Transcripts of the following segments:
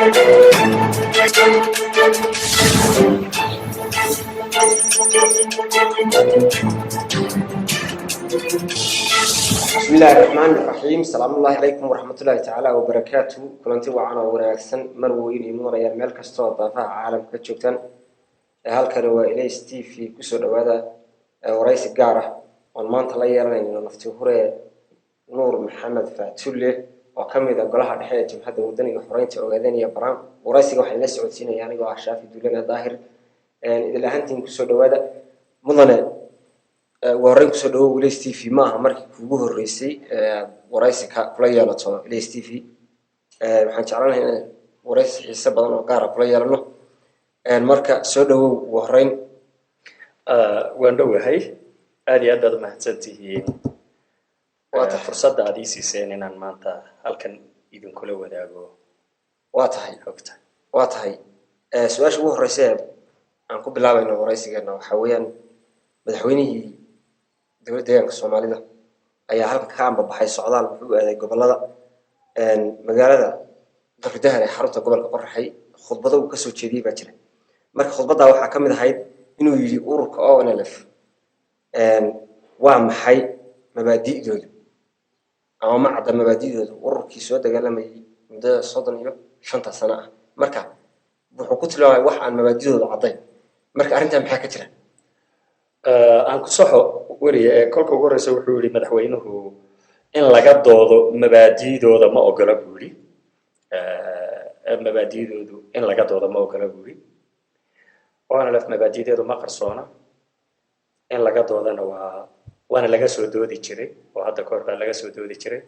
بسم الله الرحمن الرحيم. السلام الله عليكم ورحمة الله تعالى وبركاته. كلنتي وعنا وناكسن مروين يمر يا ملك استوى ضافع عالم كتشوكتن هالكن وإليس تي في كسر وهذا ورئيس الجارة والمان طليا لنا نفتوه نور محمد فاتولة وكم إذا قالها الحياة هذا ودني وحرين تأوجدني يا برام ورئيس واحد الناس عودسين يعني قاع شافي دولنا ظاهر إذا لهنتين كسر وهذا مضنا wararka soo dhawo Ileys TV maaha markii ugu horeysay waraysi ka kula yeelato Ileys TV waxaan jeclaanahay in waraysi xiiso badan oo gaar ah kula yeelano marka soo dhawo wareyn waan dhawahay aad iyo aad mahadsantihiin waata fursadda aad ii siiseen inaan maanta halkan idin kula wadaago waa tahay su'aasha ugu horeysay aan ku bilaabayno waraysigeena waxa weeyaan madaxweynihii dowladda deegaanka Soomaalida ayaa halka ka ambabaxay socdaal wuxuu aaday gobolada magaalada Dardahan ee xarunta gobolka Qorraxay khudbado uu ka soo jeediyay baa jira marka khudbada waxa ka mid ahayd inuu yiri ururka ONLF waa maxay mabaadi'doodu ama ma cadda mabaadi'doodu ururkii soo dagaalamayay muddo 35 sano ah marka wuxuu ku tilmaamay wax aan mabaadi'doodu caddayn marka arrintan maxaa ka jira aan ku saxo wariye kolka ugu horeysa wuxuu yiri madaxweynuhu in laga doodo mabaadi'dooda ma ogola buuri mabaadi'doodu in laga doodo ma ogola buuri waana laf mabaadi'deedu ma qarsoona in laga doodana waana laga soo doodi jiray oo hadda ka hor baa laga soo doodi jiray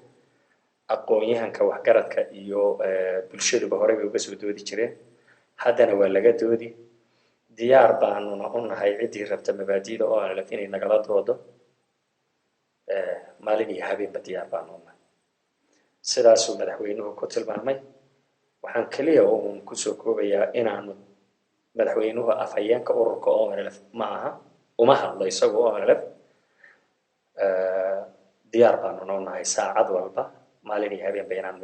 aqoon-yahanka waxgaradka iyo bulshaduba horey bay uga soo doodi jireen haddana waa laga doodi diyaar baanuna u nahay cidii rabta mabaadi'da oo aan lafin nagala doodo maalin iyo habeenba diyaar baanu nahay sidaasuu madaxweynuhu ku tilmaamay waxaan kaliya uun ku soo koobayaa inaanu madaxweynuhu afhayeenka ururka ONLF ma aha uma hadlo isagu ONLF diyaar baanu u nahay saacad walba maalin iyo habeenba inaanu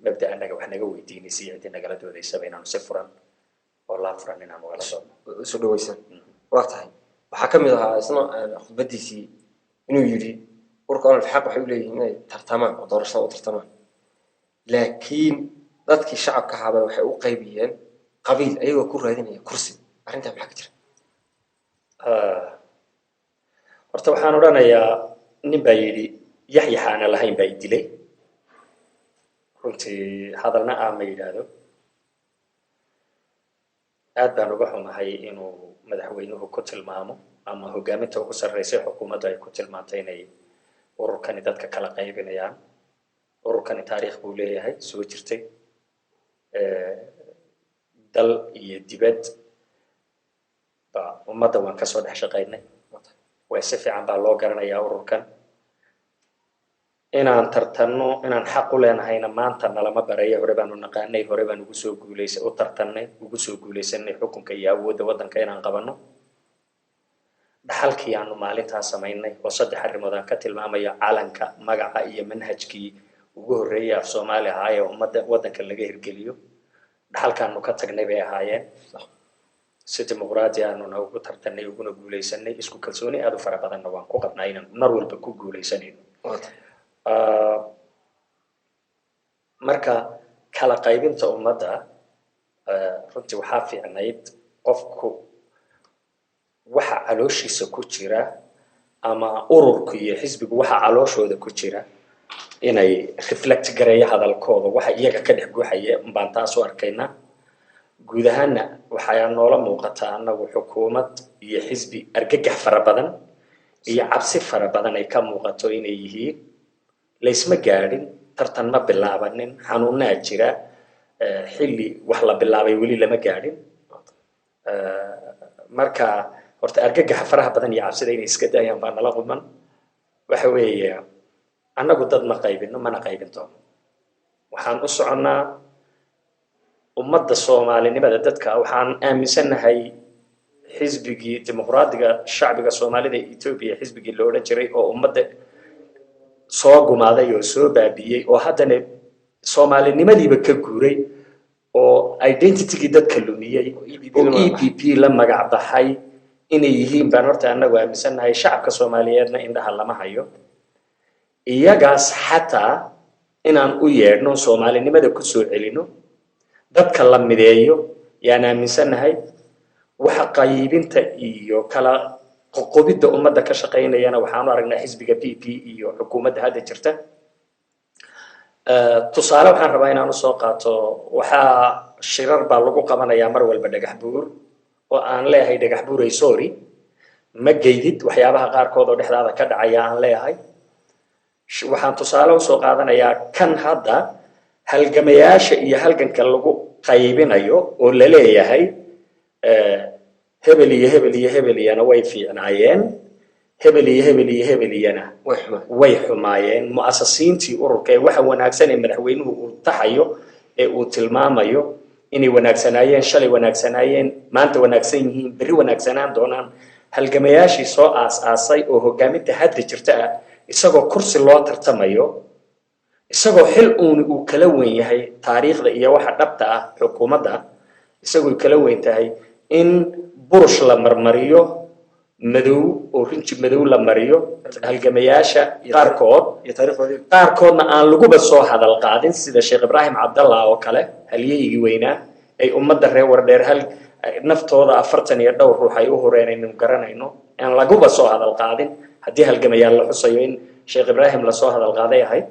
mabda anaga wax naga weydiinaysiyo cidii nagala doodaysaba inaanu si furan والله فرحنا ولا سو دويسان وقتها waxa kamid ahaa isna khudbadiisi inuu yiri ururka xaq waxa uu leeyahay inay tartamaan oo doorashada u tartamaan laakiin dadkii shacabka ahaa waxay u qaybiyeen qabiil ayagoo ku raadinaya kursi arrinta maxaa ka jira horta waxaan oranayaa nin baa yiri yaxyaxaana lahayn baa idilay runtii hadalna aan ma yiraahdo aad baan uga xumahay inuu madaxweynuhu ku tilmaamo ama hogaaminta ugu sarreysay xukuumadda ay ku tilmaantay inay ururkani dadka kala qaybinayaan ururkani taariikh buu leeyahay soo jirtay dal iyo dibad ba ummadda waan ka soo dhex shaqaynay way si fiican baa loo garanayaa ururkan inaan tartanno inaan xaq u leenahayna maanta nalama barayo hore baanu naqaanay hore baan ugu soo guuleysanay xukunka iyo awoodda waddanka inaan qabanno dhaxalkii aanu maalintaas samaynay oo saddex arrimood aan ka tilmaamayo calanka magaca iyo manhajkii ugu horreeyay af Soomaali ahaa ee ummadda waddanka laga hirgeliyo dhaxalkaanu ka tagnay bay ahaayeen si dimuqraadi aanu ugu tartanay uguna guuleysanay isku kalsooni aad u fara badanna waan ku qabnaa inaan mar walba ku guuleysanayno marka kala qaybinta ummadda runtii waxaa fiicnayd qofku waxa calooshiisa ku jira ama ururku iyo xisbigu waxa calooshooda ku jira inay reflect gareeyo hadalkooda waxa iyaga ka dhex guuxaya baan taas u arkaynaa guud ahaanna waxaa noola muuqataa annagu xukuumad iyo xisbi argagax fara badan iyo cabsi fara badan ay ka muuqato inay yihiin laysma gaadhin tartan ma bilaabanin xanuunaa jira xilli wax la bilaabay weli lama gaadhin marka horta argagaxa faraha badan iyo cabsida inay iska daayaan baa nala quman waxa weeye annagu dad ma qaybino mana qaybin doono waxaan u soconnaa ummadda Soomaalinimada dadka waxaan aaminsanahay xisbigii dimuqraadiga shacbiga Soomaalida ee Itoobiya xisbigii loo oran jiray oo ummadda soo gumaaday oo soo baabiyay oo haddana Soomaalinimadiiba ka guuray oo identity-gii dadka lumiyey oo EPP la magac baxay inay yihiin baan horta annagu aaminsannahay shacabka Soomaaliyeedna indhaha lama hayo iyagaas xataa inaan u yeedhno Soomaalinimada ku soo celino dadka la mideeyo yaan aaminsannahay waxa qaybinta iyo kala qoqobidda ummadda ka shaqaynayana waxaanu aragnaa xisbiga PP iyo xukuumadda hadda jirta tusaale waxaan rabaa inaan u soo qaato waxaa shirar baa lagu qabanayaa mar walba dhagax buur oo aan leeyahay dhagax buuray sorry ma geydid waxyaabaha qaarkood oo dhexdaada ka dhacaya aan leeyahay waxaan tusaale u soo qaadanayaa kan hadda halgamayaasha iyo halganka lagu qaybinayo oo la leeyahay hebel iyo hebel iyo hebeliyana way fiicnaayeen hebel iyo hebel iyo hebeliyana way xumaayeen mu'asasiintii ururka ee waxa wanaagsan ee madaxweynuhu uu taxayo ee uu tilmaamayo inay wanaagsanaayeen shalay wanaagsanaayeen maanta wanaagsan yihiin berri wanaagsanaan doonaan halgamayaashii soo aas-aasay oo hogaaminta hadda jirta ah isagoo kursi loo tartamayo isagoo xil uu kala weyn yahay taariikhda iyo waxa dhabta ah xukuumadda isagoo kala weyn tahay in burush la marmariyo madow oo rinji madow la mariyo halgamayaasha qaarkoodna aan laguba soo hadal qaadin sida Sheekh Ibraahim Cabdallah oo kale halyeeyigii weynaa ay ummadda reer Wardheer naftooda 40 iyo dhowr ruux ay u horeenayeen garanayno aan laguba soo hadal qaadin haddii halgamayaal la xusayo in Sheekh Ibraahim la soo hadal qaaday ahay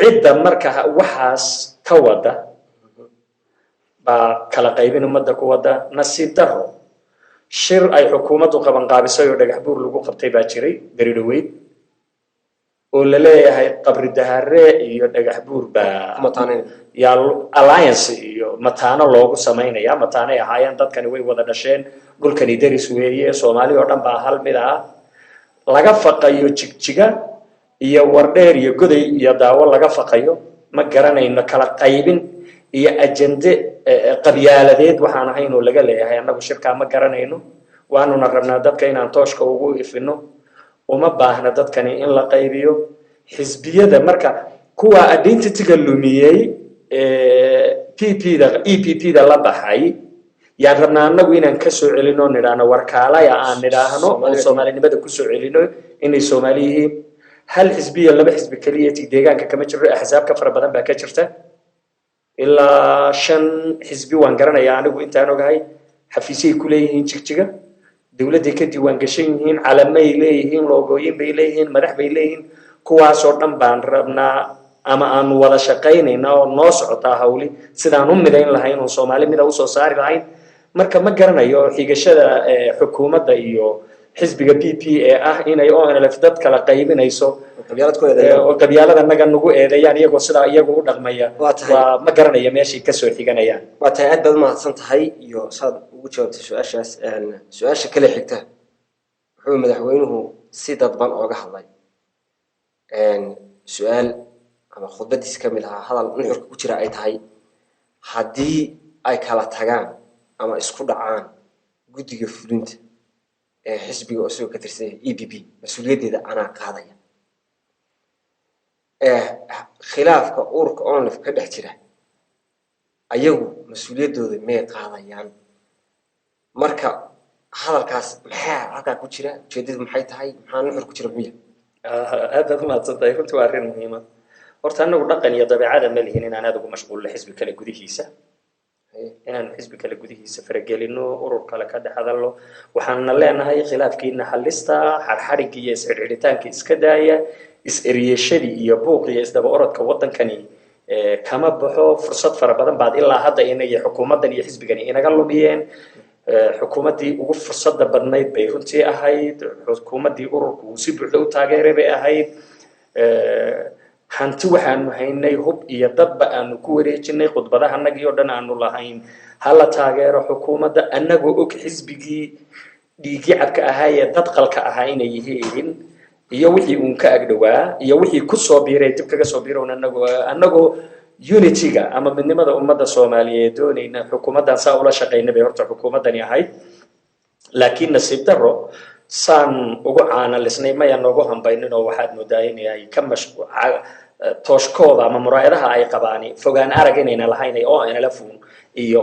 cidda marka waxaas ka wada baa kala qaybin ummadda ku wada nasiib daro shir ay xukuumaddu qaban qaabisay oo dhagax buur lagu qabtay baa jiray beri dhaweyd oo la leeyahay qabri dahare iyo dhagax buur baa yaa alliance iyo mataano loogu sameynaya mataanay ahaayeen dadkani way wada dhasheen dhulkani daris weeye Soomaaliya oo dhan baa hal mid ah laga faqayo jigjiga iyo Wardheer iyo Goday iyo Daawo laga faqayo ma garanayno kala qaybin iyo ajende qabyaaladeed waxaan ahayn oo laga leeyahay annagu shirka ma garanayno waanu rabnaa dadka inaan tooshka ugu ifino uma baahna dadkani in la qaybiyo xisbiyada marka kuwa identity-ga lumiyay EPP da la baxay yaan rabnaa annagu inaan ka soo celino nidhaano warkaalaya aan nidhaahno oo Soomaalinimada ku soo celino inay Soomaali yihiin hal xisbiya laba xisbi kaliya deegaanka kama jiro axsaab ka fara badan baa ka jirta ilaa 5 xisbi waan garanayaa anigu intaan ogahay xafiisay ku leeyihiin jigjiga dawladda ka diiwaan gashan yihiin calamay leeyihiin loogooyin bay leeyihiin madax bay leeyihiin kuwaas oo dhan baan rabnaa ama aan wada shaqaynayna oo noo socota hawli sidaan u midayn lahayn oo Soomaali mid u soo saari lahayn marka ma garanayo xigashada xukuumadda iyo xisbiga PP ee ah inay ONLF dad kala qaybinayso oo qabyaalada naga nagu eedeeyaan iyagoo sida iyagu u dhaqmaya waa ma garanayo meeshii ka soo xiganayaan waa tahay aad baad u mahadsan tahay iyo saad ugu jawaabtay su'aashaas su'aasha kale xigta wuxuu madaxweynuhu si dadban ooga hadlay su'aal ama khudbadiis ka mid ah hadal nuxurka ku jira ay tahay haddii ay kala tagaan ama isku dhacaan guddiga fulinta xisbiga oo soo ka tirsan EPP mas'uuliyaddeeda anaa qaadaya khilaafka ururka ONLF ka dhex jira ayagu mas'uuliyadooda may qaadayaan marka hadalkaas maxaa halkaa ku jira ujeedadu maxay tahay maxaa nuxur ku jira miya aad ma hadsantahay runtii waa arrin muhiim ah horta anagu dhaqan iyo dabeecada ma lihin inaan aad ugu mashquulno xisbi kale gudihiisa inaan xisbi kale gudihiisa faragelino urur kale ka dhex hadalno waxaanna leenahay khilaafkiina xalista xarxarigii iyo isxirxiritaanka iska daaya is-eriyashadii iyo buuqii iyo isdaba orodka waddankani kama baxo fursad fara badan baad ilaa hadda inay xukuumaddan iyo xisbigani inaga lumiyeen xukuumaddii ugu fursadda badnayd bay runtii ahayd xukuumaddii ururku uu si buuxda u taageeray bay ahayd hanti waxaanu haynay hub iyo dadba aanu ku wareejinay khudbadaha annagii oo dhan aanu lahayn hala taageero xukuumadda annagoo og xisbigii dhiigii cabka ahaa ee dadqalka ahaa inay yihiin iyo wixii uun ka agdhowaa iyo wixii ku soo biiray dib kaga soo biiroon annagoo unity-ga ama midnimada ummadda Soomaaliyeed doonayna xukuumaddan saa ula shaqaynay bay horta xukuumaddani ahayd laakiin nasiib darro saan ugu caanalisnay maya noogu hambaynin oo waxaad moodaa inay ka tooshkooda ama muraayadaha ay qabaani fogaan arag inayna lahayn oo inala fuun iyo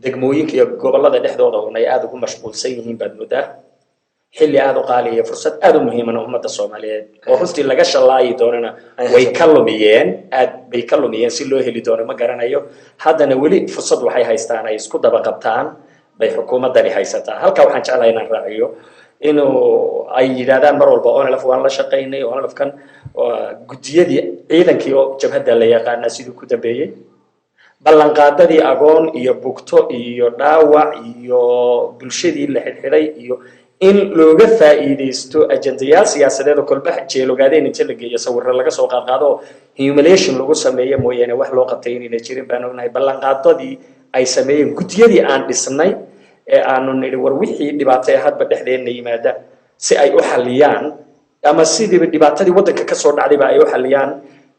degmooyinka iyo gobollada dhexdooda ay aad ugu mashquulsan yihiin baad moodaa xilli aad u qaali iyo fursad aad u muhiimana ummadda Soomaaliyeed oo runtii laga shalaayi doonana way ka lumiyeen aad bay ka lumiyeen si loo heli doono ma garanayo haddana weli fursad waxay haystaan ay isku daba qabtaan bay xukuumaddani haysataa halka waxaan jeclahay inaan raaciyo inuu ay yiraahdaan mar walba oo waan la shaqeynay oo lafkan gudiyadii ciidankii oo jabhadda la yaqaan sidoo ku dambeeyay ballanqaadadii agoon iyo bugto iyo dhaawac iyo bulshadii la xidhay iyo in looga faa'iideysto ajandayaal siyaasadeed oo kolba jeelogaadeen inta la geeyo sawirro laga soo qaado humiliation lagu sameeyo mooyane wax loo qabtay inay jirin baan ognahay ballanqaadadii ay sameeyeen gudiyadii aan dhisnay ee aanu nidhi war wixii dhibaato hadba dhexdeena yimaada si ay u xaliyaan ama sidii dhibaatadii waddanka ka soo dhacday ay u xaliyaan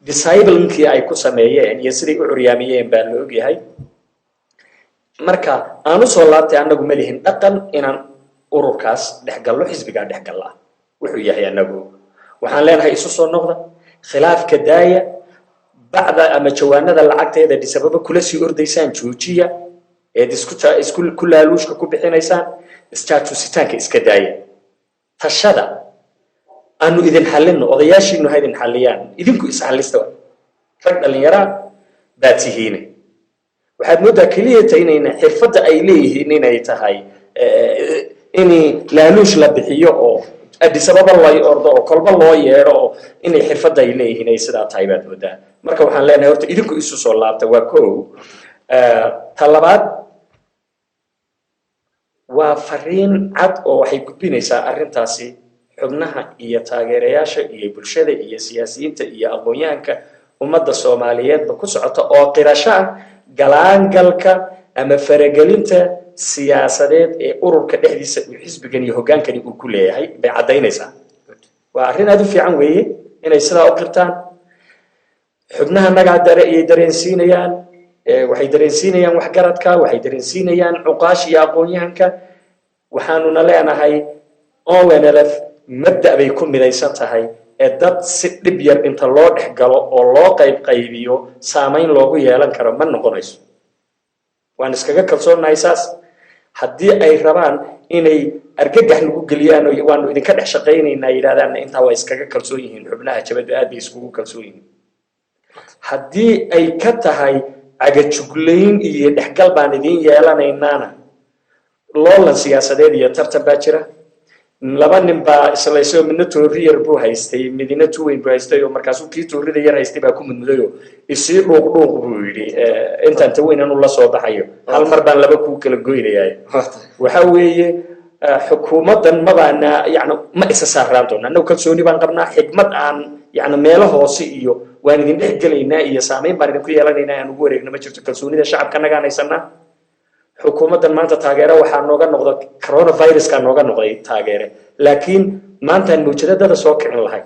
disciplinkii ay ku sameeyeen iyo sidii u curyaamiyeen baa la ogyahay marka aanu soo laabtay anagu ma lihin dhaqan inaan ururkaas dhexgallo xisbiga dhexgalla wuxuu yahay anagu waxaan leenahay isu soo noqda khilaafka daaya bacda ama jawaanada lacagteeda disababa kula sii ordaysaan joojiya ee isku kulaaluushka ku bixinaysaan istaatuusitaanka iska daaya tashada aanu idin xalino odayaashiinu ha idin xaliyaan idinku is xalista rag dhalinyara baad tihiin waxaad moodaa kaliya inayna xirfadda ay leeyihiin inay tahay inay laaluush la bixiyo oo adisababa loo ordo oo kolba loo yeero oo inay xirfadda ay leeyihiin ay sidaa tahay baad moodaa marka waxaan leenahay horta idinku isu soo laabta waa koow talabaad waa fariin cad oo waxay gudbinaysaa arrintaasi xubnaha iyo taageerayaasha iyo bulshada iyo siyaasiyiinta iyo aqoonyahanka ummadda Soomaaliyeed ku socota oo qirasho galaangalka ama faragelinta siyaasadeed ee ururka dhexdiisa uu xisbigan iyo hogaankani uu ku leeyahay bay cadaynaysaa waa arrin aad u fiican weeye inay sidaa u qirtaan xubnaha naga dareensiinayaan waxay dareensiinayaan waxgaradka waxay dareensiinayaan cuqaash iyo aqoonyahanka waxaanuna leenahay ONLF mabda bay ku midaysan tahay ee dad si dhib yar inta loo dhex galo oo loo qaybiyo saameyn loogu yeelan karo ma noqonayso waan iskaga kalsoonahay saas haddii ay rabaan inay argagax lagu geliyaan oo waanu idinka dhex shaqaynaynaa yiraahdaan inta way iskaga kalsoon yihiin xubnaha jabada aad bay iskugu kalsoon yihiin haddii ay ka tahay agajugleyn iyo dhexgal baan idin yeelanaynaana loolan siyaasadeed iyo tartan baa jira laba nin baa isla midna tooriyar buu haystay midina tuweyn buu haystay oo markaas uu kii toorida yar haystay baa ku mudmuday oo isii dhuuq buu yiri intaan taweyn aanu la soo baxayo hal mar baan laba ku kala goynayay waxa weeye xukuumadan mabaana ma isa saaraan doona annagu kalsooni baan qabnaa xigmad aan meelo hoose iyo waan idin dhex galaynaa iyo saameyn baan idinku yeelanaynaa aan ugu wareegno ma jirto kalsoonida shacabka nagaan haysanaa xukuumaddan maanta taageero waxaa nooga noqdo coronavirus-ka nooga noqday taageere laakiin maanta aan mawjadada soo kicin lahay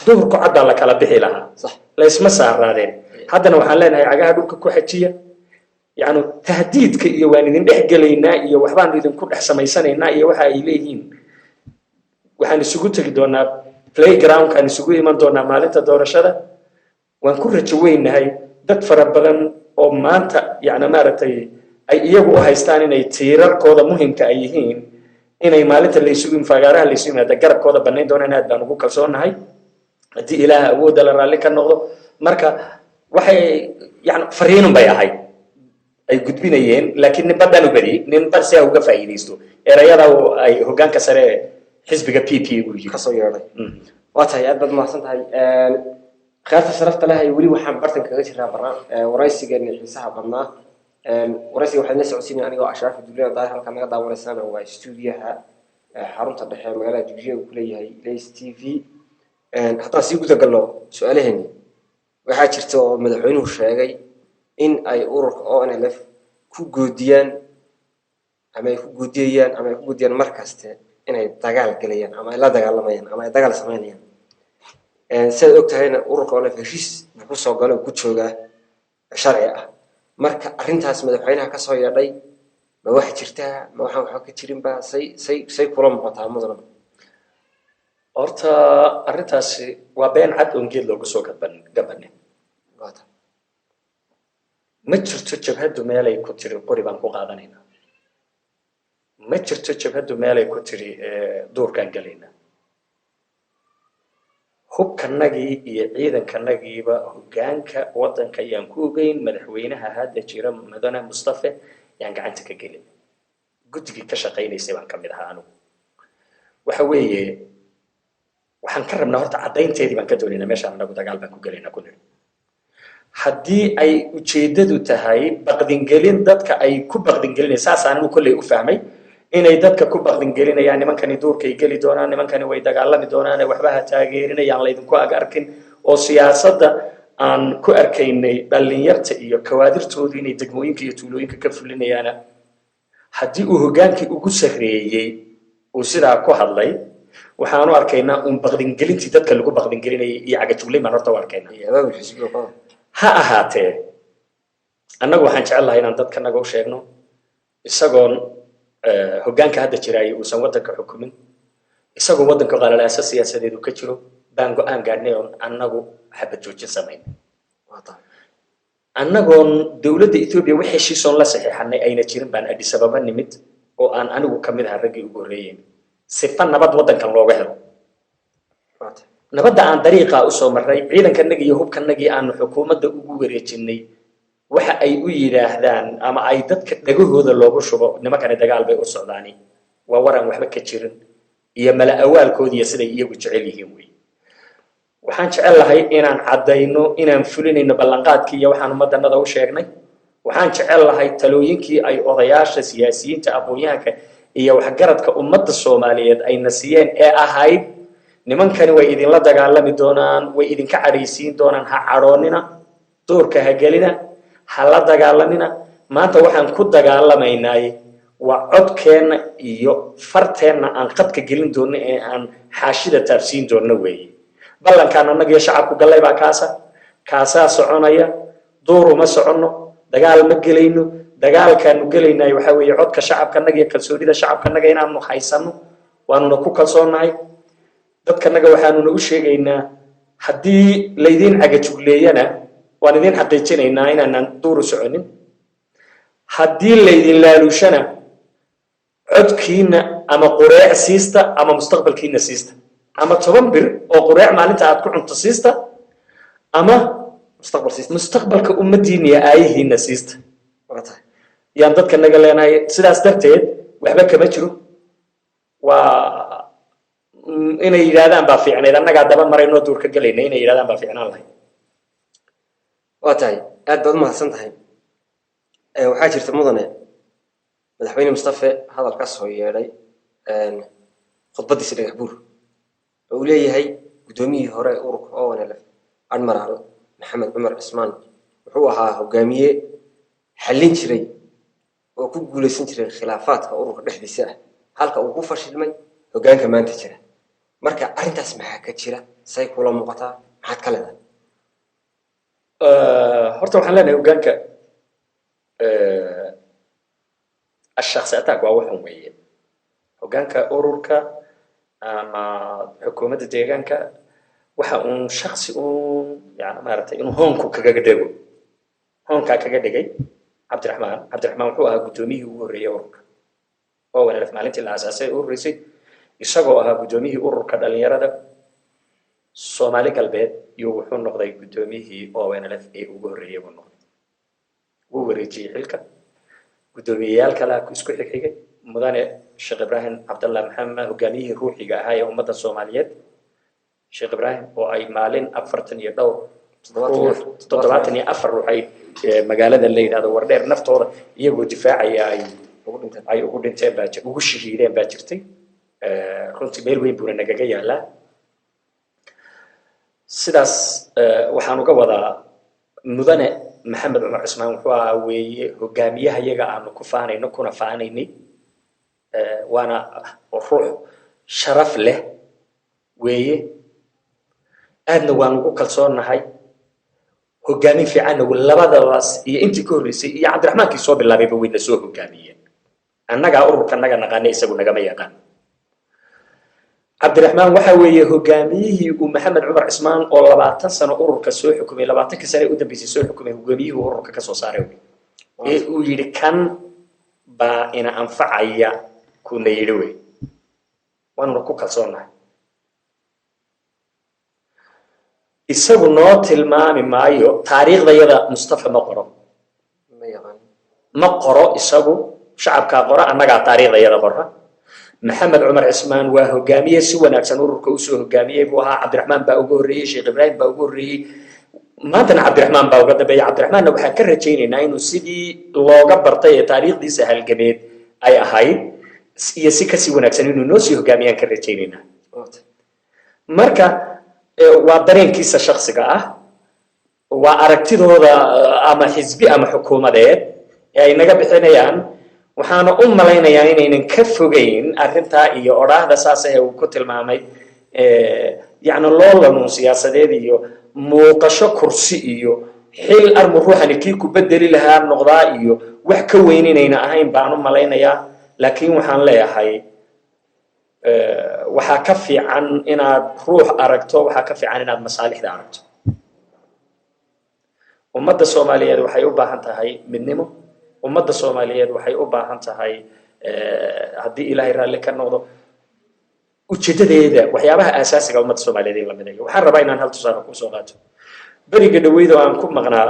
duhurku cad baa la kala bixi lahaa la isma saaraadeen haddana waxaan leenahay cagaha dhulka ku xajiya tahdiidka iyo waan idin dhex galaynaa iyo waxbaan idinku dhex samaysanaynaa iyo waxa ay leeyihiin waxaan isugu tegi doonaa playground-kaan isugu iman doonaa maalinta doorashada waan ku rajo weynahay dad fara badan oo maanta maaragtay ay iyagu u haystaan inay tiirarkooda muhiimka ay yihiin inay maalinta la isugu fagaaraha la isugu yimaada garabkooda banayn doonaan aad baan ugu kalsoonahay haddii ilaaha awoodda la raalli ka noqdo marka waxay fariinun bay ahayd ay gudbinayeen laakiin nin badaan u badiyey nin bad si uga faa'iidaysto erayada ay hoggaanka sare xisbiga PP uu yiri kasoo yeeray waa tahay aad baad mahadsan tahay qaata sharafta leh weli waxaan bartan kaga jiraa waraysigeena xiisaha badnaa waraysiga waxaan la socodsiinay anigoo Ashraf Duuliya daahir halkan naga daawanaysan waa stuudiyaha xarunta dhexe magaalada Jigjiga ku leeyahay Ilays TV hatta si guud gallo su'aalaheeni waxa jirta oo madaxweynuhu sheegay in ay ururka ONLF ku goodiyaan ama ay ku goodiyaan markaste inay dagaal galayaan ama ay la dagaalamayaan ama ay dagaal sameynayaan sida ogtahayna ururka ONLF heshiis ku soo galo ku jooga sharci ah marka arrintaas madaxweynaha ka soo yeedhay ma wax jirta ma waxa ka jirin ba say kula muuqataa mudan horta arrintaasi waa been cad oon geed loogu soo gabanin ma jirto jabhaddu meelay ku tiri qori baan ku qaadanaynaa ma jirto jabhaddu meelay ku tiri duurkaan gelaynaa hubkanagii iyo ciidankanagiiba hoggaanka waddanka ayaan ku ogeyn madaxweynaha hadda jira mudane mustafe yaan gacanta ka gelin guddigii ka shaqaynaysay baan ka mid ahaa anigu waxa weeye waxaan ka rabnaa horta caddaynteedii baan ka doonaynaa meeshaan anagu dagaal baan ku gelaynaa ku niri haddii ay ujeeddadu tahay baqdingelin dadka ay ku baqdingelinayaan saasaan anigu kolley u fahmay inay dadka ku baqdingelinayaan nimankani duurkay geli doonaan nimankani way dagaalami doonaan waxba ha taageerinayaan laydinku ag arkin oo siyaasadda aan ku arkaynay dhallinyarta iyo kawaadirtoodu inay degmooyinka iyo tuulooyinka ka fulinayaana haddii uu hoggaankii ugu sarreeyey uu sidaa ku hadlay waxaanu arkaynaa uun baqdingelintii dadka lagu baqdingelinayay iyo cagajuglayn baan horta u arkaynaa ha ahaatee annagu waxaan jecel lahay inaan dadkanaga u sheegno isagoon hoggaanka hadda jiraayay uusan waddanka xukumin isagoo waddanka qalalaasa siyaasadeedu ka jiro baan go-aan gaadhnay oon annagu xabad joojin samayn annagoon dowladda etoobiya wixii heshiisoon la saxiixanay ayna jirin baan Addis Ababa nimid oo aan anigu ka mid ahaa raggii ugu horreeyeen sifa nabad waddankan looga helo nabadda aan dariiqaa usoo marray ciidankanagii iyo hubkanagii aanu xukuumadda ugu wareejinay waxa ay u yidhaahdaan ama ay dadka dhagahooda loogu shubo nimankani dagaal bay u socdaani waa waraan waxba ka jirin iyo mala awaalkoodiiyo siday iyagu jecel yihiin wey waxaan jecel lahay inaan caddayno inaan fulinayno ballanqaadkii iyo waxaan ummaddanada u sheegnay waxaan jecel lahay talooyinkii ay odayaasha siyaasiyiinta aqoon-yahanka iyo waxgaradka ummadda soomaaliyeed ayna siiyeen ee ahayd nimankani way idinla dagaalami doonaan way idinka cadhaysiin doonaan ha cadhoonina duurka ha gelina ha la dagaalamina maanta waxaan ku dagaalamaynay waa codkeenna iyo farteenna aan qadka gelin doonno ee aan xaashida taabsiin doonno weeye ballankaan annagiyo shacabku gallay baa kaasaa soconaya duur uma soconno dagaal ma gelayno dagaalkaanu gelaynay waxaa weeye codka shacabkanaga iyo kalsoonida shacabkanaga inaanu haysanno waanuna ku kalsoonnahay dadkanaga waxaanuna u sheegaynaa haddii laydiin cagajugleeyana waan idin xaqiijinaynaa inaanaan duur u soconin haddii laydin laaluushana codkiina ama qureec siista ama mustaqbalkiina siista ama 10 bir oo qureec maalinta aad ku cunto siista ama mustaqbalka ummaddiina iyo aayihiina siista yaan dadkanaga leenahay sidaas darteed waxba kama jiro waa inay yidhaahdaan baa fiicnayd annagaa daba maraynoo duur ka gelayna inay yidhahdaan baa fiicnaan lahayd waa tahay aad baad umahadsan tahay waxaa jirta mudane madaxweyne mustafe hadal ka soo yeedhay khudbaddiisa dhagax buur oo uu leeyahay guddoomiyihii hore ururka ONLF admiraal maxamed cumar cismaan wuxuu ahaa hogaamiye xallin jiray oo ku guulaysan jiray khilaafaadka ururka dhexdiisa ah halka uu ku fashilmay hoggaanka maanta jira marka arrintaas maxaa ka jira say kula muuqataa maxaad ka leedahay horta waxaan leenahay hoggaanka الشخص أتاك وأوحهم وياه هجانك أوروركا أما حكومة ديجانك وحن شخص يعني ما رأيت إنه هونكو كجدجو هونكا كجدجي عبد الرحمن هو قدوميه وريه أوروركا هو أنا في مالتي الأساسية أوروريسي يسقوا قدوميه أوروركا دليرة سومالي قلبه يوحون نقضي قدوميه أو أنا في وريه ونقضي وريجي حلكا gudoomiyayaal kale isku xigxigay mudane Sheekh Ibrahim Abdullah Maxamed hogaamiyihii ruuxiga ahaa ee ummadda Soomaaliyeed Sheekh Ibrahim oo ay maalin 42 ruuxay magaalada la yiraahdo Wardheer naftooda iyagoo difaacaya ay ugu dhinteen baa ugu shahiideen baa jirtay runtii meel weyn buu nagaga yaalaa sidaas waxaan uga wadaa mudane محمد عمر عثمان هو وهجاميها يجا أنو كفاني نكون فانيني وأنا روح شرف له ويه أنا وأنا كلصون هاي هجامي في عنه ولا بدأ بس أنت كورسي يا عبد الرحمن كيسوب الله بيبوي نسوه هجامية أنا جا أورو كنا جا نغني سبوا نجا ميا كان cabdiraxmaan waxa weeye hogaamiyihii uu maxamed cumar cismaan oo 20 sano ururka soo xukumay 20 sano u dambeysay soo xukumay hogaamiyihii ururka ka soo saaray ee uu yiri kan baa ina anfacaya kuna yiri way waanu ku kalsoonahay isagu noo tilmaami maayo taariikhdayada Mustafa ma qoro isagu shacabka qora annaga taariikhdayada qora محمد عمر عثمان وهجامية سوى نفسه نور كوسو هجامية بوها عبد الرحمن باوجوري شيخ إبراهيم باوجوري ما تنا عبد الرحمن باوجد بي عبد الرحمن لو حكر تشيني ناينو سيدي لو جبر طي تاريخ دي سهل جميل أي هاي يسيك سوى نفسه إنه نوسي هجامية كر تشيني نا مركا وعبرين كيس شخص جاه وأركتي هذا أما حزبي أما حكومة ده يعني نجاب حنيان waxaana u malaynayaa inaynan ka fogeyn arinta iyo oraahda saasay uu ku tilmaamay yaani loolanu siyaasadeed iyo muuqasho kursi iyo xil armu ruuxani kii ku bedeli lahaa noqdaa iyo wax ka weynayna ahayn baan u malaynayaa laakiin waxaan leeyahay waxa ka fiican inaad ruux aragto waxa ka fiican inaad masaalixda aragto ummadda Soomaaliyeed waxay u baahan tahay midnimo ummadda Soomaaliyeed waxay u baahan tahay hadii Ilaahay raali ka noqdo ujeedadeeda waxyaabaha asaasiga ummadda Soomaaliyeed in la mideeyo waxaan rabaa inaan hal tusaale ku soo qaato bariga dhaweedo aan ku maqnaa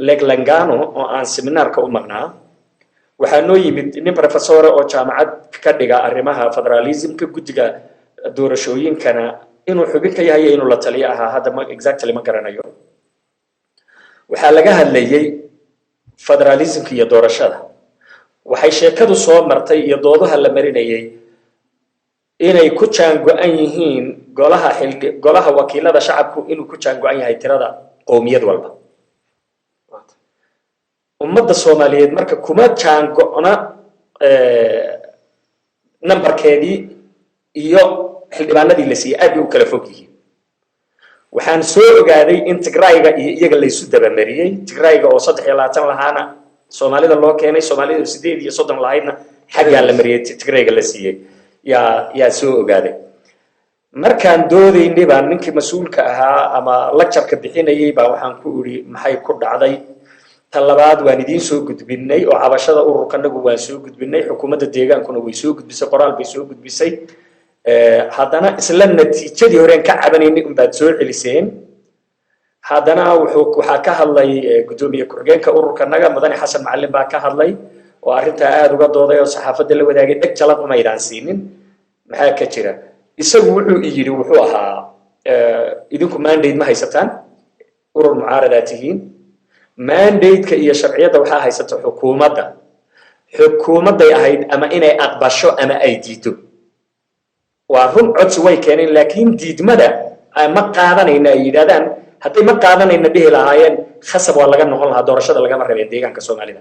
Leglangano oo aan seminaarka u maqnaa waxaa noo yimid nin professor oo jaamacad ka dhiga arrimaha federalismka guddiga doorashooyinkana inuu xubin ka yahay inuu la taliyo ahaa hadda ma exactly ma garanayo waxaa laga hadlayay federalismka iyo doorashada waxay sheekadu soo martay iyo doodaha la marinayay inay ku jaango'an yihiin golaha wakiilada shacabku inuu ku jaango'an yahay tirada qowmiyad walba ummadda Soomaaliyeed marka kuma jaango'na numberkeedii iyo xildhibaanadii la siiyay aad u kala fog yihiin waxaan soo ogaaday in Tigrayga iyo iyaga la isu daba mariyay Tigrayga oo 23 lahaana Soomaalida loo keenay Soomaalida 8 iyo 30 lahaydna xagga la mariyay Tigrayga la siiyay yaa soo ogaaday markaan doodaynay baan ninkii mas'uulka ahaa ama lecture-ka bixinayay baa waxaan ku iri maxay ku dhacday talabaad waan idin soo gudbinay oo cabashada ururkanagu waan soo gudbinay xukuumadda deegaankuna way soo gudbisay qoraal bay soo gudbisay haddana isla natiijadii hore ka cabanayay in baad soo celiseen haddana waxa ka hadlay gudoomiye ku-xigeenka ururkanaga mudane xasan macallin baa ka hadlay oo arinta aad uga dooday oo saxaafadda la wadaagay dhag jalad uma aydan siinin maxaa ka jira isagu wuxuu yiri wuxuu ahaa idinku mandate ma haysataan urur mucaaradaatihiin mandate-ka iyo sharciyada waxa haysato xukuumadda ahayd ama inay aqbasho ama ay diido waa run codsi way keeneen laakiin diidmada ma qaadanayna ay yiraahdaan hadday ma qaadanayna dhihi lahaayeen khasab waa laga noqon lahaa doorashada lagama rabeen deegaanka Soomaalida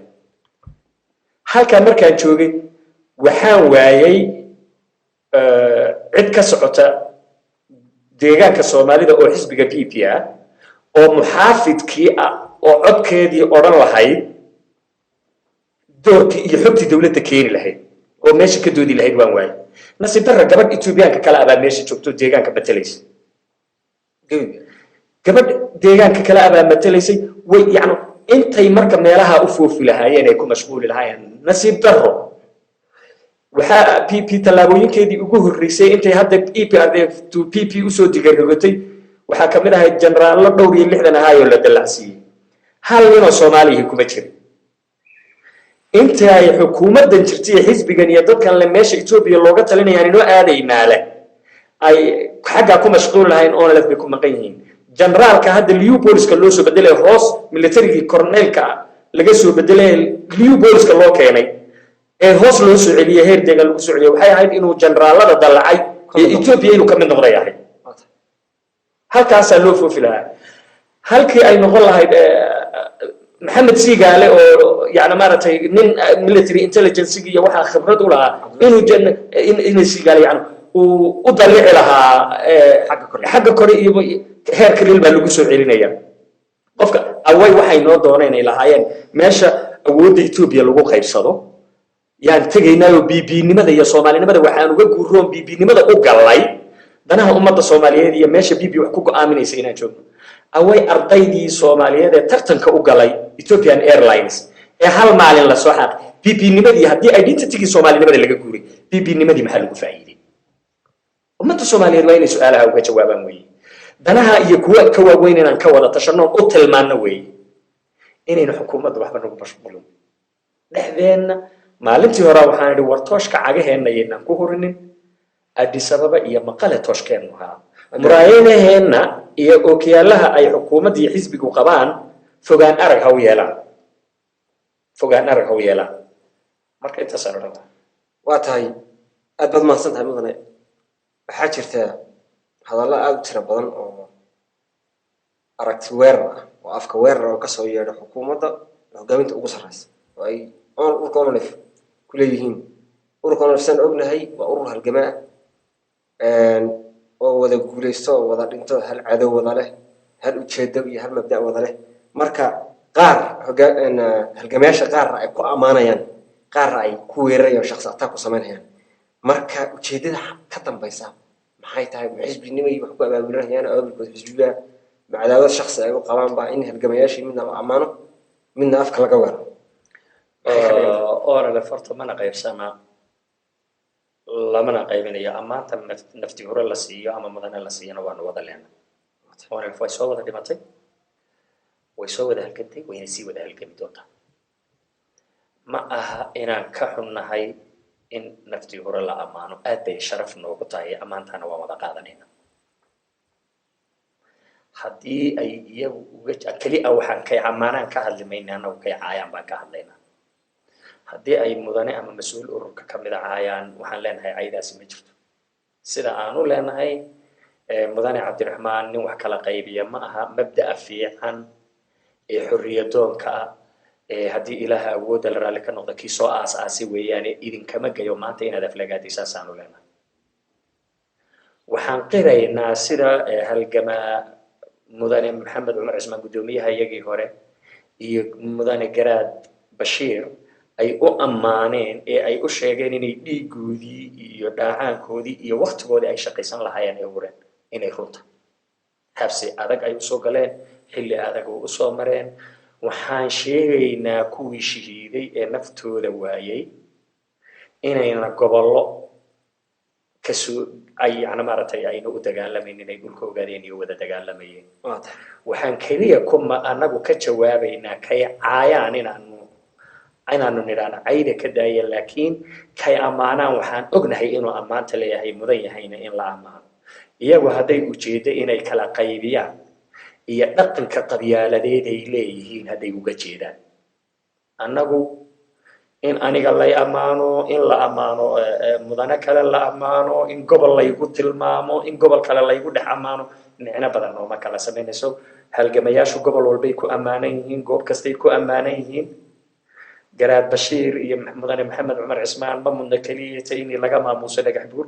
halka markaan joogay waxaan waayay cid ka socota deegaanka Soomaalida oo xisbiga PP ah oo muxaafidkii ah oo codkeedii oran lahayd doorkii iyo xogtii dawladda keeni lahayd oo meesha ka doodi lahayd waan waayay nasiib darro gabadh Ethioopiyaanka kala abaa meesha joogto deegaanka batalaysa gabadh deegaanka kala abaa matalaysay way yaani intay marka meelaha u foofi lahaayeen ay ku mashquuli lahaayeen nasiib darro waxa PP talaabooyinkeedii ugu horeysay intay hadda EPRDF to PP u soo digarogatay waxa kamid ahay generaallo dhowr iyo 60 ahaayoo la dalacsiyay hal nin oo Soomaaliya kuma jiro inta ay xukuumaddan jirtay xisbigan iyo dadkan la meesha Ethiopia looga talinayaan inoo aadaynaa ay xagga ku mashquul lahayn oo la ku maqan yihiin generaalka hadda Leopoldska loo soo bedelay hoos military colonelka laga soo bedelay Leopoldska loo keenay ee hoos loo soo celiyay heer deegaan lagu soo celiyay waxay ahayd inuu generaalada dalacay ee Ethiopia inuu ka mid noqdo yahay halkaas loo foofi lahaa halkii ay noqon lahayd محمد سيغالي او يعني مارتي من military intelligence iyo waxa khibrad u lahaa inuu Soomaali yani u dalici lahaa xagga kore iyo heer kale baa lagu soo celinaya qofka away waxay noo dooneen ilaahayeen meesha awoodda Ethiopia lagu qaybsado yaan tagaynaa oo BB-nimada iyo Soomaalinimada waxaan uga guuroon BB-nimada u galay danaha ummadda soomaaliyeed iyo meesha bb wax ku go'aaminaysa inaan joogno away ardaydii soomaaliyeed ee tartanka u galay ethiopian airlines ee hal maalin la soo xaaqay bb nimadii haddii identitygii soomaalinimada laga guuray bb nimadii maxaa lagu faa'iiday ummadda soomaaliyeed waa inay su-aalaha uga jawaabaan weeye danaha iyo kuwa ka waaweyn inaan ka wada tashannoon u tilmaanno weeye inaynu xukuumadda waxba nagu mashquulin dhexdeenna maalintii hore waxaan idhi war tooshka cagaheenna yaynaan ku hurinin addis ababa iyo maqale tooshkeennu ahaa muraayadaheenna iyo ookiyaalaha ay xukuumadda iyo xisbigu qabaan fogaan arag ha u yeelaan fogaan arag ha u yeelaan marka intaasaan odhan lahaa waa tahay aad baad mahadsan tahay mudane waxaa jirta hadallo aada u tiro badan oo aragti weerar ah oo afka weerar oo kasoo yeedha xukuumadda hogaaminta ugu sarreysa oo ay ururka onolef ku leeyihiin ururka onolef saan ognahay waa urur halgamaa oo wada guulaysto oo wada dhinto hal cadow wada leh hal ujeedo iyo hal mabda' wada leh marka qaar halgamayaasha qaarna ay ku ammaanayaan qaarna ay ku weerarayaan shakhsi attack ku samaynayaan marka ujeedada ka dambaysa maxay tahay xisbinimo iyo wax ku abaabulanayaan abaabulkooda xisbiga macadaawad shakhsi ay u qabaan baa in halgamayaashii midna la ammaano midna afka laga weero orale farta mana qaybsana lamana qaybinayo ammaanta nafti hore la siiyo ama mudane la siiyana waanu wada leena orale way soo wada dhimatay way soo wada halgantay wayna sii wada halgami doontaa ma aha inaan ka xunnahay in naftii hore la ammaano aad bay sharaf noogu tahay ammaantana waan wada qaadanayna haddii ay iyagu uga keli a waxaan kay ammaanaan ka hadli mayna annagu kay caayaan baan ka hadlaynaa haddii ay mudane ama mas-uul ururka ka mida caayaan waxaan leenahay caydaasi ma jirto sida aanu leenahay mudane cabdiraxmaan nin wax kala qaybiya ma aha mabda'a fiican ee xorriyadoonka ah haddii ilaaha awoodda la raalli ka noqdo kii soo aas-aasi weeyaane idinkama gayo maanta inaad aflagaatay saasaanu leenahay waxaan qiraynaa sida halgamaa mudane maxamed cumar cismaan guddoomiyaha iyagii hore iyo mudane garaad bashiir ay u ammaaneen ee ay u sheegeen inay dhiigoodii iyo dhaacaankoodii iyo waktigoodii ay shaqaysan lahaayeen ee hureen inay runta habsi adag ay usoo galeen xilli adag oo usoo mareen waxaan sheegaynaa kuwii shahiiday ee naftooda waayay inayna gobollo kasoo ay yani maaragtay ayna u dagaalamaynin inay dhulka ogaadeen iyo wada dagaalamayeen waxaan keliya kuma anagu ka jawaabaynaa kay caayaan inaanu nidhaano cayda ka daaya laakiin kay ammaanaan waxaan ognahay inuu ammaanta leeyahay mudan yahayna in la ammaano iyagu hadday ujeeddo inay kala qaybiyaan iyo dhaqanka qabyaaladeed ay leeyihiin hadday uga jeedaan annagu in aniga lay ammaano in la ammaano mudane kale la ammaano in gobol laygu tilmaamo in gobol kale laygu dhex ammaano micno badan nooma kala samaynayso halgamayaashu gobol walbay ku ammaanan yihiin goob kastay ku ammaanan yihiin garaad bashiir iyo mudane maxamed cumar cismaan ma mudna keliyata in laga maamuuso dhagax buur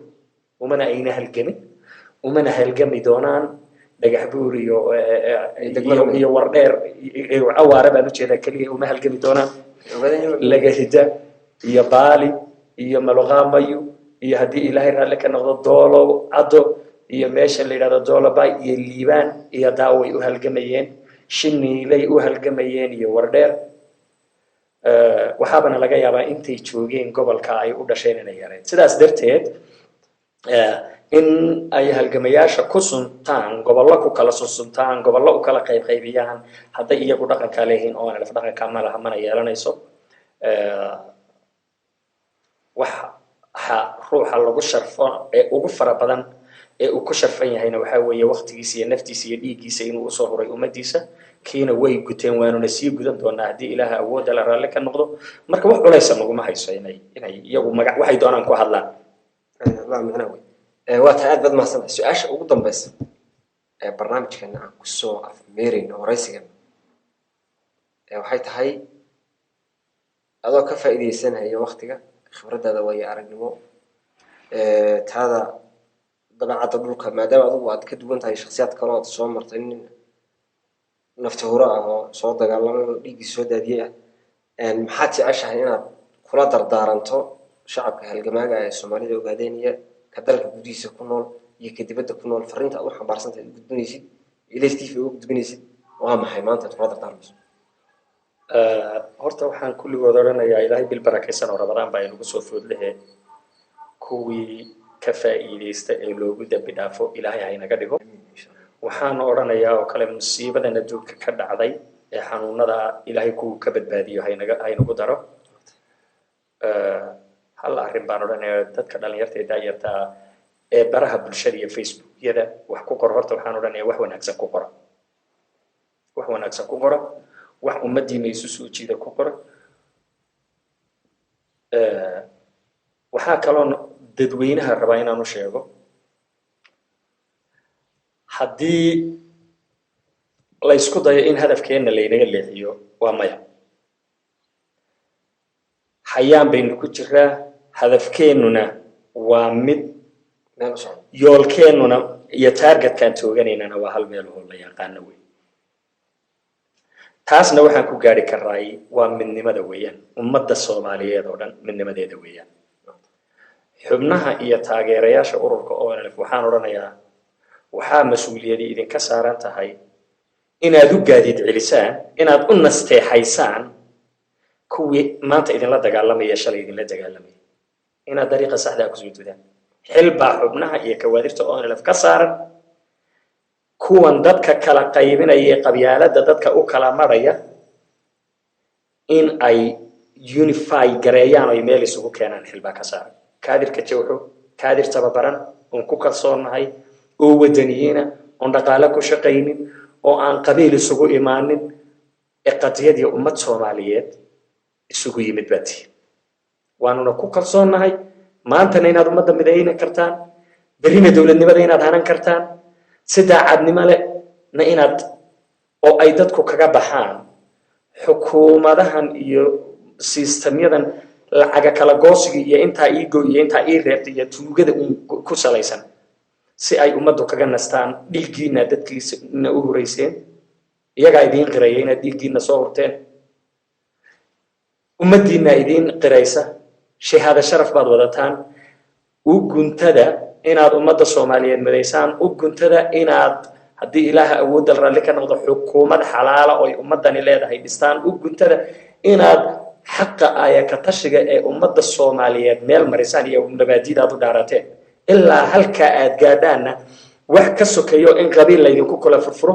umana ayna halgamin umana halgami doonaan dhagax buur iyo wardheer awaare baan ujeedaa keliya uma halgami doonaan laga hida iyo baali iyo maluqaamayo iyo haddii ilaahay raalli ka noqdo doolow caddo iyo meesha la yidhahdo doolabay iyo liibaan iyo daaway u halgamayeen shiniilay u halgamayeen iyo wardheer waxaabana laga yaabaa intay joogeen gobolka ay u dhasheen inay yareen sidaas darteed in ay halgamayaasha ku suntaan gobollo ku kala suntaan gobollo u kala qaybiyaan hadday iyagu dhaqankaa leeyihiin oo aanalaf dhaqanka malaha mana yeelanayso waxa ruuxa lagu sharfo ee ugu fara badan ee uu ku sharfan yahayna waxaa weeye waqtigiisa iyo naftiisa iyo dhiiggiisa inuu usoo huray ummaddiisa kiina way guteen waanuna sii gudan doonaa haddii ilaaha awoodda la raalli ka noqdo marka wax culaysa naguma hayso inay iyagu magac waxay doonaan ku hadlaan waa tahay aad baad mahadsantahay su-aasha ugu dambaysa ee barnaamijkeena aan kusoo afmeerayno waraysigana waxay tahay adoo ka faa'iidaysanaya waktiga khibraddaada waayo aragnimo taada dabeecadda dhulka maadaama adigu aad ka duwan tahay shakhsiyaad kale ood soo martay nin nafti huro ah oo soo dagaalamay oo dhiiggii soo daadiyey ah maxaad jeceshahay inaad kula dardaaranto shacabka halgamaaga ee soomaalida ogaadeenaya ka dalka gudihiisa ku nool iyo kadibadda ku nool fariinta aad u xambaarsantahay u gudbinaysid ilays tv ugu gudbinaysid waa maxay maanta kula dardaarmayso horta waxaan kulligood odhanayaa ilaahay bil barakaysan oo ramadaan baa inagu soo food lehe kuwii ka faa'iidaysta ee loogu dambi dhaafo ilaahay ha inaga dhigo waxaan odhanayaa oo kale musiibadan adduunka ka dhacday ee xanuunada ilaahay kuwa ka badbaadiyo ha inagu daro hal arrin baan odhanayaa dadka dhalinyarta ee daayarta ee baraha bulshada iyo facebookyada wax ku qor horta waxaan odhanayaa wax wanaagsan ku qora wax wanaagsan ku qora wax ummadiina isu soo jiida ku qora waxaa kaloo dadweynaha rabaa inaan u sheego haddii la isku dayo in hadafkeenna laynaga leexiyo waa maya hayaan baynu ku jiraa hadafkeennuna waa mid yoolkeennuna iyo taargetkaan tooganaynana waa hal meel oo la yaqaano wey taasna waxaan ku gaari karaay waa midnimada weeyaan ummadda Soomaaliyeed oo dhan midnimadeeda weeyaan xubnaha iyo taageerayaasha ururka ONLF waxaan oranayaa waxaa mas'uuliyadii idinka saaran tahay inaad u gaadiid celisaan inaad u nasteexaysaan kuwii maanta idinla dagaalamaya shalay idinla dagaalamay inaad dariiqa saxda ah ku soo tudaan xilbaa xubnaha iyo kawaadirta ONLF ka saaran kuwan dadka kala qaybinaya qabyaalada dadka u kala maraya in ay unify gareeyaan oo meel isugu keenaan xilbaa ka saaran kaadirka jawxo kaadir tababaran oo ku kalsoonahay oo wadaniyiina oo dhaqaale ku shaqaynin oo aan qabiil isugu imaanin ee qadiyadii ummad Soomaaliyeed isugu yimid baati waanuna ku kalsoonahay maantana inaad ummadda midayna kartaan berina dawladnimada inaad hanan kartaan sida cadnimo leh na inaad oo ay dadku kaga baxaan xukuumadahan iyo systemyadan lacaga kala goosiga iyo inta iigo iyo inta ii reebtay iyo tuugada ku salaysan si ay ummaddu kaga nastaan dhiigiina dadkiina u horeyseen iyaga idin qirayeen dhiigiina soo horteen ummadiina idin qiraysa shahaada sharaf baad wadataan u guntada inaad ummadda Soomaaliyeed midaysaan u guntada inaad haddii ilaaha awood raalli ka noqdo xukuumad xalaala oo ummadani leedahay dhistaan u guntada inaad xaqa ka tashiga ee ummadda Soomaaliyeed meel marisaan iyo nabaadidaad u dhaarateen ilaa halka aad gaadhaana wax ka sokeeyo in qabiil laydinku kala furfuro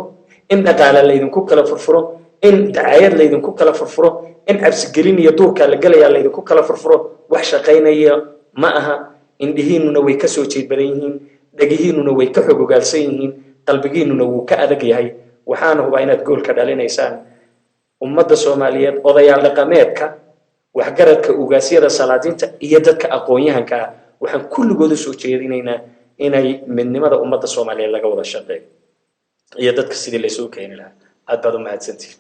in dhaqaale laydinku kala furfuro in dacaayad laydinku kala furfuro in cabsigelin iyo duurka la galaya laydinku kala furfuro wax shaqaynaya ma aha indhihiinuna way ka soo jeed badan yihiin dhagihiinuna way ka xogogaalsan yihiin qalbigiinuna wuu ka adag yahay waxaana hubaa inaad gool ka dhalinaysaan ummadda Soomaaliyeed odayaal dhaqameedka waxgaradka ugaasiyada salaadiinta iyo dadka aqoon-yahanka waxaan kulligood soo jeedinaynaa inay midnimada ummadda Soomaaliyeed laga wada shaqeeyo iyo dadka sidii la soo keenay lahaa aad baad u mahadsantihiin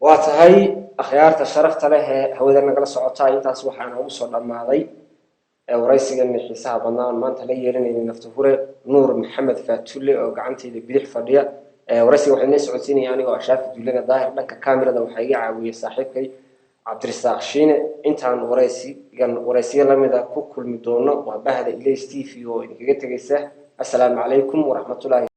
waa tahay akhyaarta sharafta leh ee hawada nagala socota intaas waxaan ugu soo dhamaaday waraysigan xiisaha badnaan maanta la yeelanayay naftuhure nuur maxamed faatulle oo gacanteeda bidix fadhiya waraysiga waxaan la socodsiinayay anigoo ashaafi duulada daahir dhanka kaamirada waxa iga caawiyay saaxiibkay cabdirasaaq shiine intaan waraysiga lamida ku kulmi doono waa bahda ilays tv oo idinkaga tagaysa assalaamu calaykum waraxmatullaahi